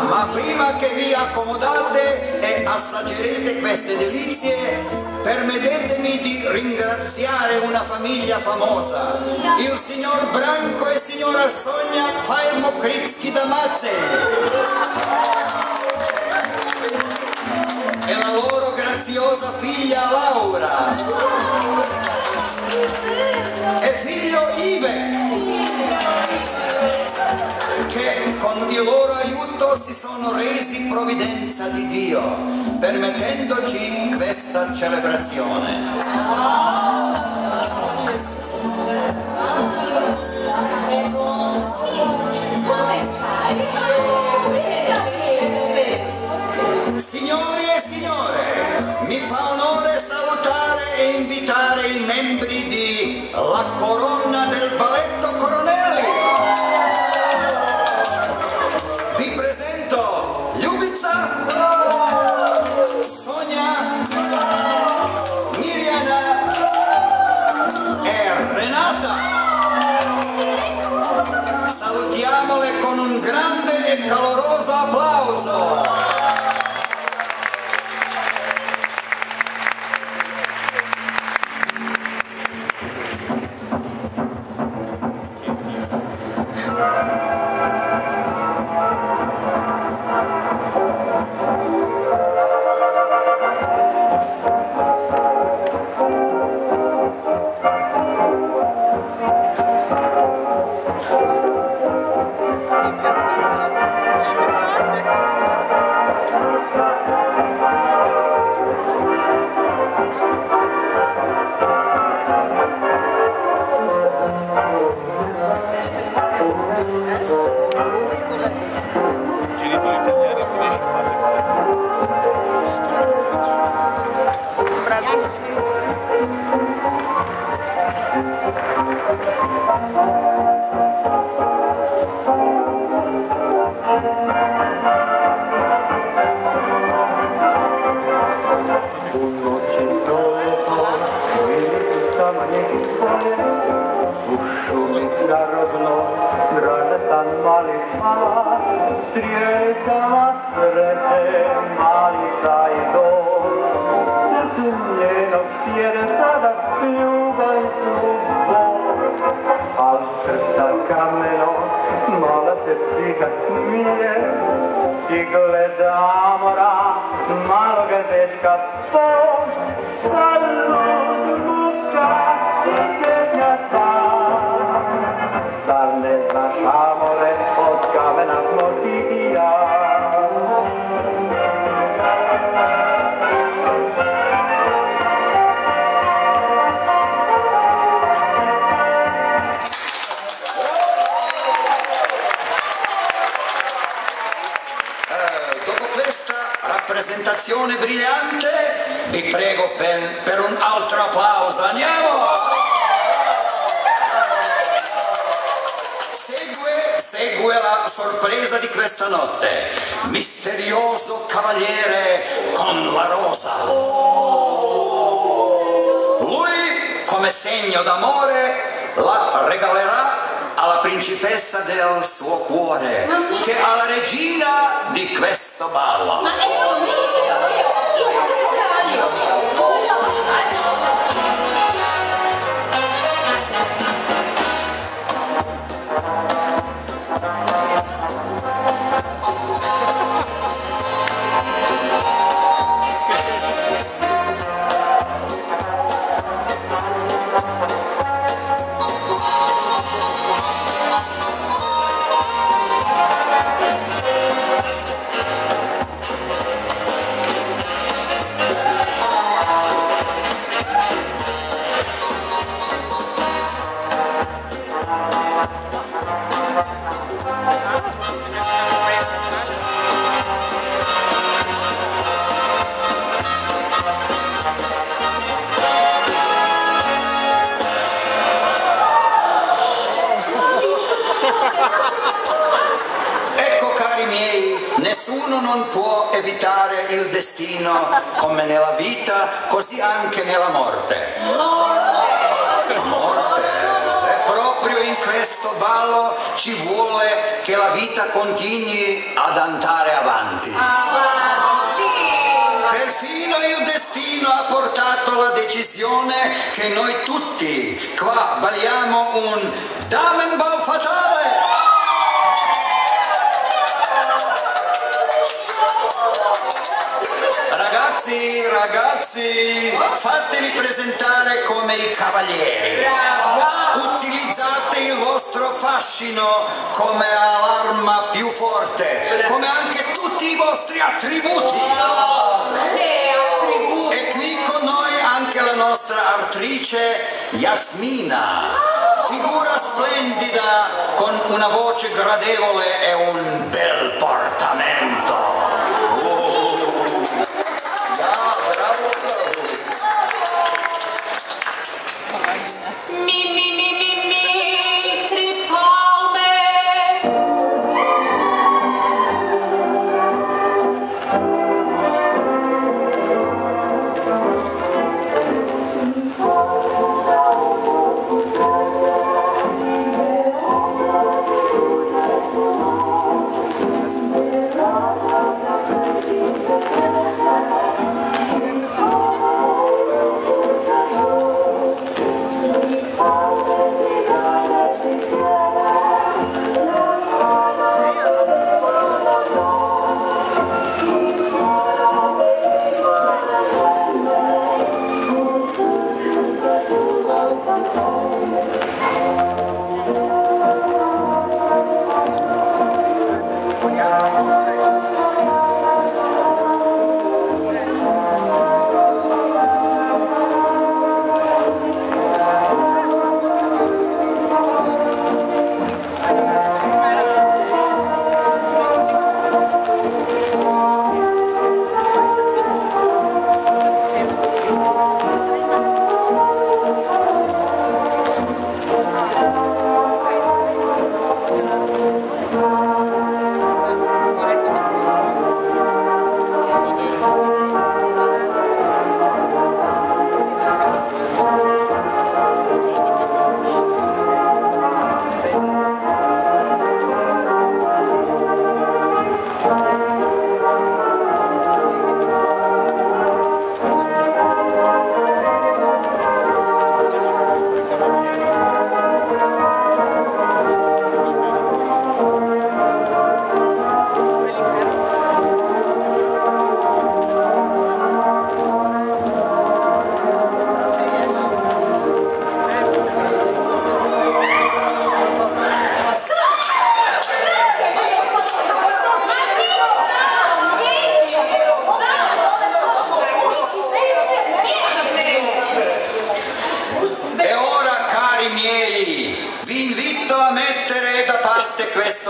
Ma prima che vi accomodate e assaggerete queste delizie, permettetemi di ringraziare una famiglia famosa, il signor Branco e signora Sonia Pfeil-Mokrycki da Mazze e la loro graziosa figlia Laura e figlio Ive, che con il loro aiuto si sono resi provvidenza di Dio, permettendoci questa celebrazione. Signori e signore, mi fa onore salutare e invitare i membri di La Corona del Balletto Coronelli. Vi presento Ljubica, Sonia, Mirjana e Renata. Salutiamole con un grande e caloroso applauso. Presentazione brillante, vi prego per un altro applauso. Andiamo! Segue la sorpresa di questa notte. Misterioso cavaliere con la rosa. Lui, come segno d'amore, la regalerà alla principessa del suo cuore, che è la regina di questo ballo. il destino, come nella vita, così anche nella morte. Morte. E proprio in questo ballo ci vuole che la vita continui ad andare avanti. Perfino il destino ha portato la decisione che noi tutti qua balliamo un Damenball fatale. Ragazzi, fatevi presentare come i cavalieri. Utilizzate il vostro fascino come l'arma più forte, come anche tutti i vostri attributi. E qui con noi anche la nostra attrice Yasmina, figura splendida con una voce gradevole e un bel portamento.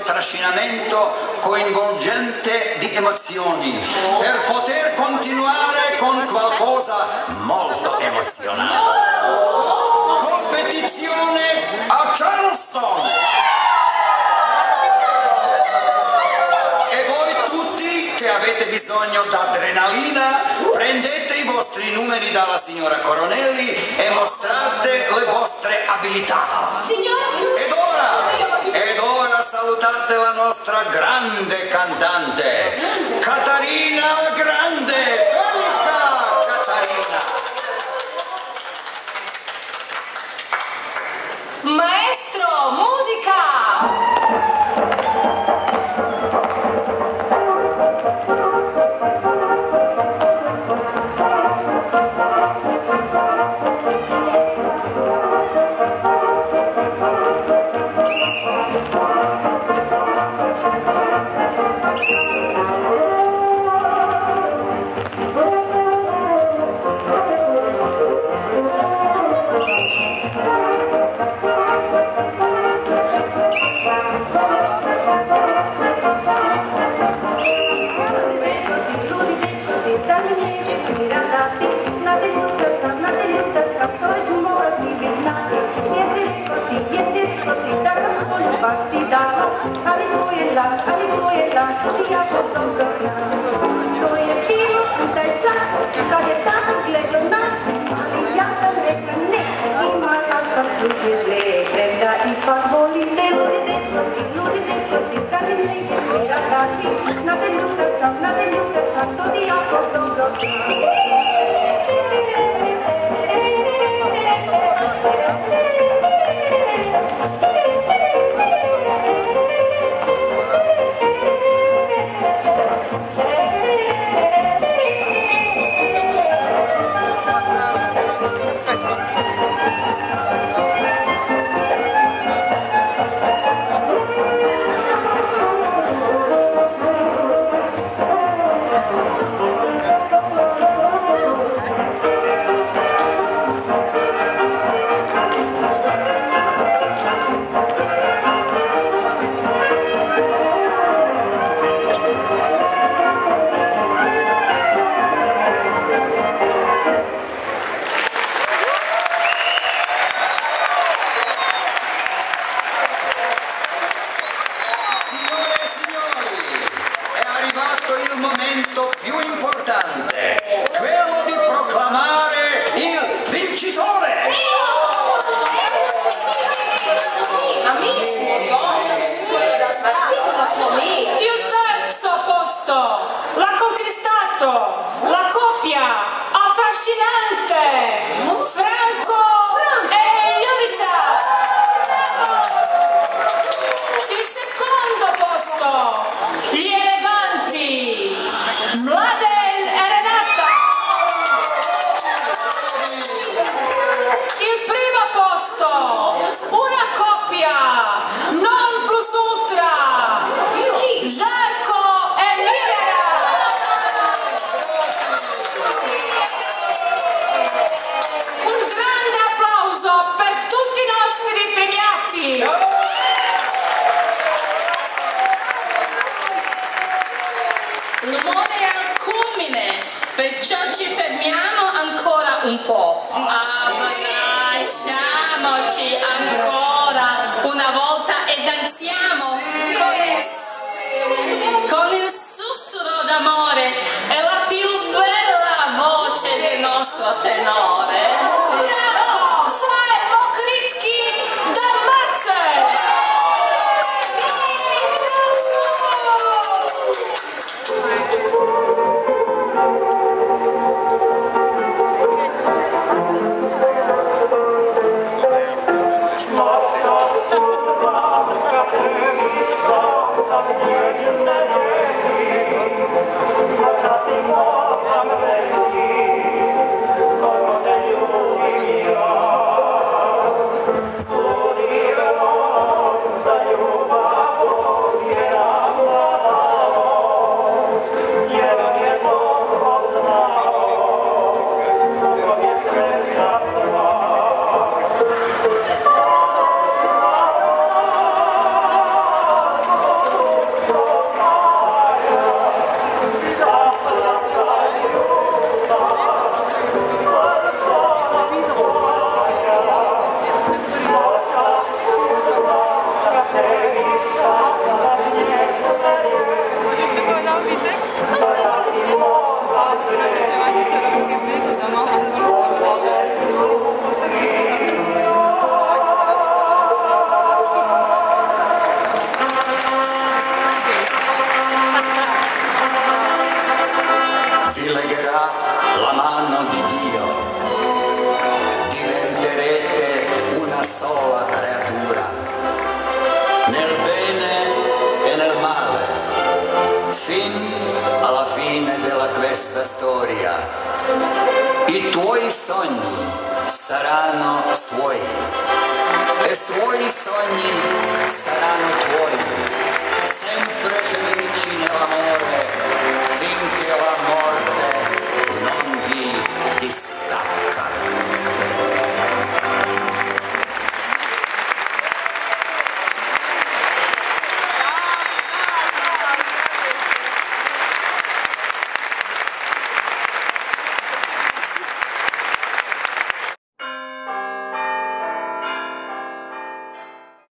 Trascinamento coinvolgente di emozioni per poter continuare con qualcosa molto emozionante. Competizione a Charleston! E voi tutti che avete bisogno d'adrenalina, prendete i vostri numeri dalla signora Coronelli e mostrate le vostre abilità. Ed ora salutate la nostra grande cantante, Catarina la Grande. Venga, Catarina! Maestro, musica! Aleluia, aleluia, aleluia, Perciò ci fermiamo ancora un po'. Abbracciamoci ancora una volta e danziamo con il sussurro d'amore e la più bella voce del nostro tenore. La mano di Dio, diventerete una sola creatura, nel bene e nel male, fin alla fine della questa storia. I tuoi sogni saranno suoi e suoi sogni saranno tuoi, sempre felici nell'amore finché l'amore